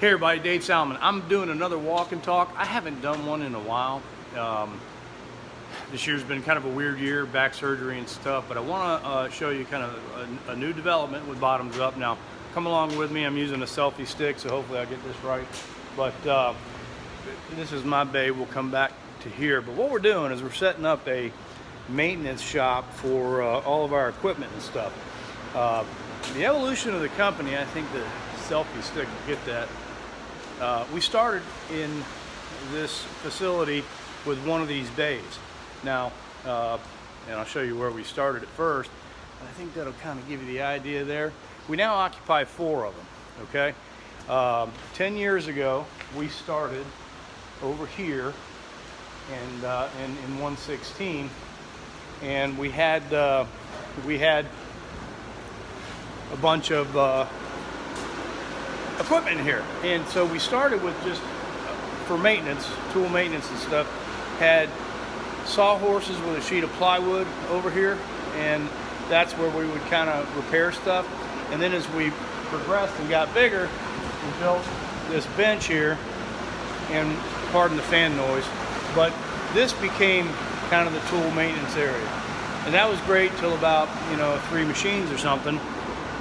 Hey everybody, Dave Salmon. I'm doing another walk and talk. I haven't done one in a while. This year's been kind of a weird year, back surgery and stuff, but I want to show you kind of a new development with Bottoms Up. Now, come along with me. I'm using a selfie stick, so hopefully I'll get this right. But this is my bay. We'll come back to here. But what we're doing is we're setting up a maintenance shop for all of our equipment and stuff. The evolution of the company, I think the selfie stick will get that. We started in this facility with one of these bays. Now, and I'll show you where we started at first. I think that'll kind of give you the idea there. We now occupy 4 of them, okay? 10 years ago, we started over here and in 116, and we had a bunch of equipment in here, and so we started with just for maintenance, tool maintenance and stuff. Had sawhorses with a sheet of plywood over here, and that's where we would kind of repair stuff. And then as we progressed and got bigger, we built this bench here, and pardon the fan noise, but this became kind of the tool maintenance area. And that was great till about 3 machines or something.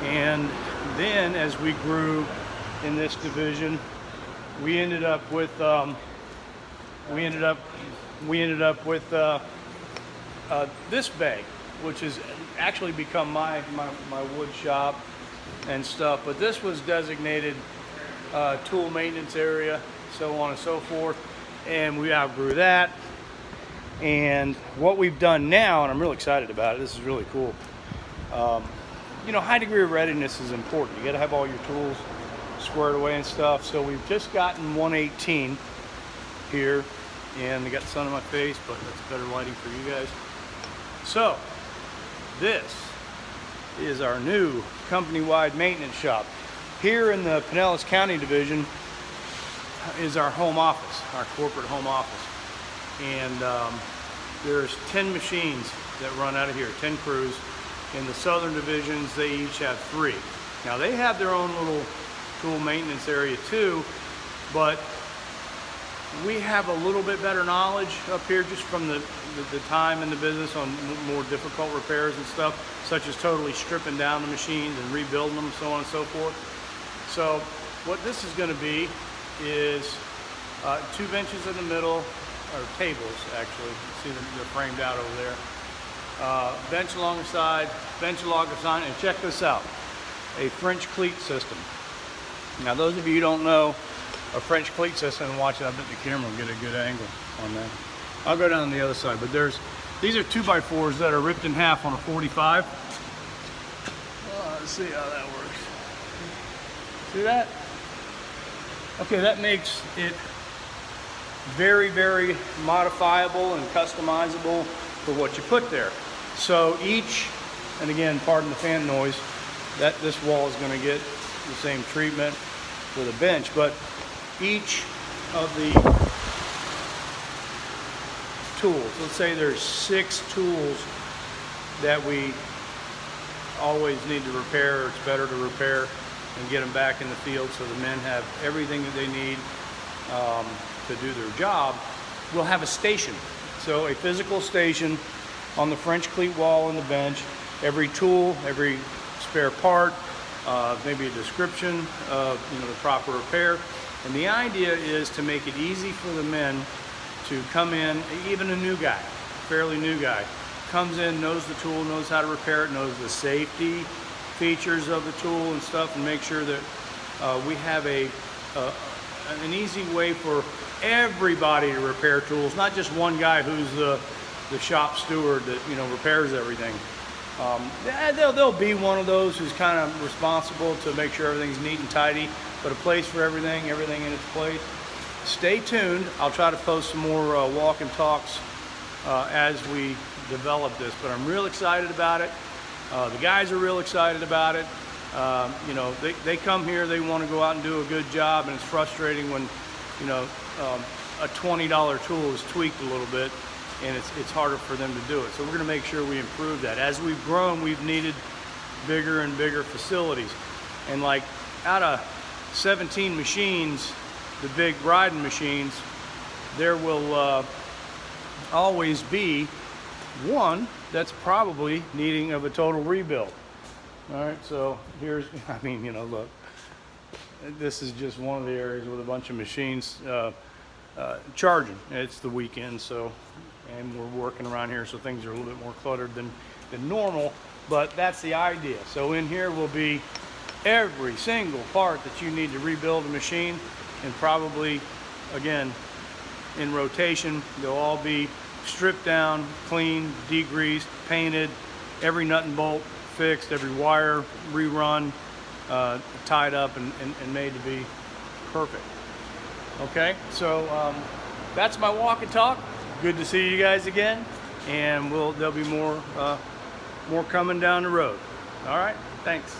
And then as we grew in this division, we ended up with this bay, which has actually become my wood shop and stuff. But this was designated tool maintenance area, so on and so forth, and we outgrew that. And what we've done now, and I'm really excited about it, this is really cool. High degree of readiness is important. You got to have all your tools squared away and stuff. So we've just gotten 118 here, and I got the sun on my face, but that's better lighting for you guys. So this is our new company-wide maintenance shop. Here in the Pinellas County division is our home office, our corporate home office. And there's 10 machines that run out of here, 10 crews. In the southern divisions, they each have 3. Now they have their own little tool maintenance area too, but we have a little bit better knowledge up here just from the time in the business on more difficult repairs and stuff, such as totally stripping down the machines and rebuilding them, so on and so forth. So what this is going to be is 2 benches in the middle, or tables actually. See them, they're framed out over there. Bench along the side, bench along the side, and check this out, a French cleat system. Now those of you who don't know a French cleat system and watch it, I bet the camera will get a good angle on that. I'll go down on the other side, but these are 2x4s that are ripped in half on a 45. Let's see how that works. See that? Okay, that makes it very, very modifiable and customizable for what you put there. So each, and again, pardon the fan noise, this wall is going to get the same treatment for the bench, but each of the tools, let's say there's 6 tools that we always need to repair, or it's better to repair and get them back in the field so the men have everything that they need to do their job. We'll have a station, so a physical station on the French cleat wall and the bench. Every tool, every spare part, maybe a description of the proper repair. And the idea is to make it easy for the men to come in, even a new guy, fairly new guy, comes in, knows the tool, knows how to repair it, knows the safety features of the tool and stuff, and make sure that we have an easy way for everybody to repair tools, not just one guy who's the shop steward that repairs everything. There'll be one of those who's kind of responsible to make sure everything's neat and tidy, but a place for everything in its place. Stay tuned. I'll try to post some more walk and talks as we develop this, but I'm real excited about it. The guys are real excited about it. They come here, they want to go out and do a good job, and it's frustrating when a $20 tool is tweaked a little bit, and it's harder for them to do it. So we're going to make sure we improve that. As we've grown, we've needed bigger and bigger facilities, and like out of 17 machines, the big riding machines, there will always be one that's probably needing of a total rebuild. All right, so here's, I mean, you know, look, this is just one of the areas with a bunch of machines charging. It's the weekend, so, and we're working around here, so things are a little bit more cluttered than normal, but that's the idea. So in here will be every single part that you need to rebuild a machine, and probably, again, in rotation. They'll all be stripped down, cleaned, degreased, painted, every nut and bolt fixed, every wire rerun, tied up and made to be perfect. Okay, so that's my walk and talk. Good to see you guys again, and there'll be more coming down the road. All right, thanks.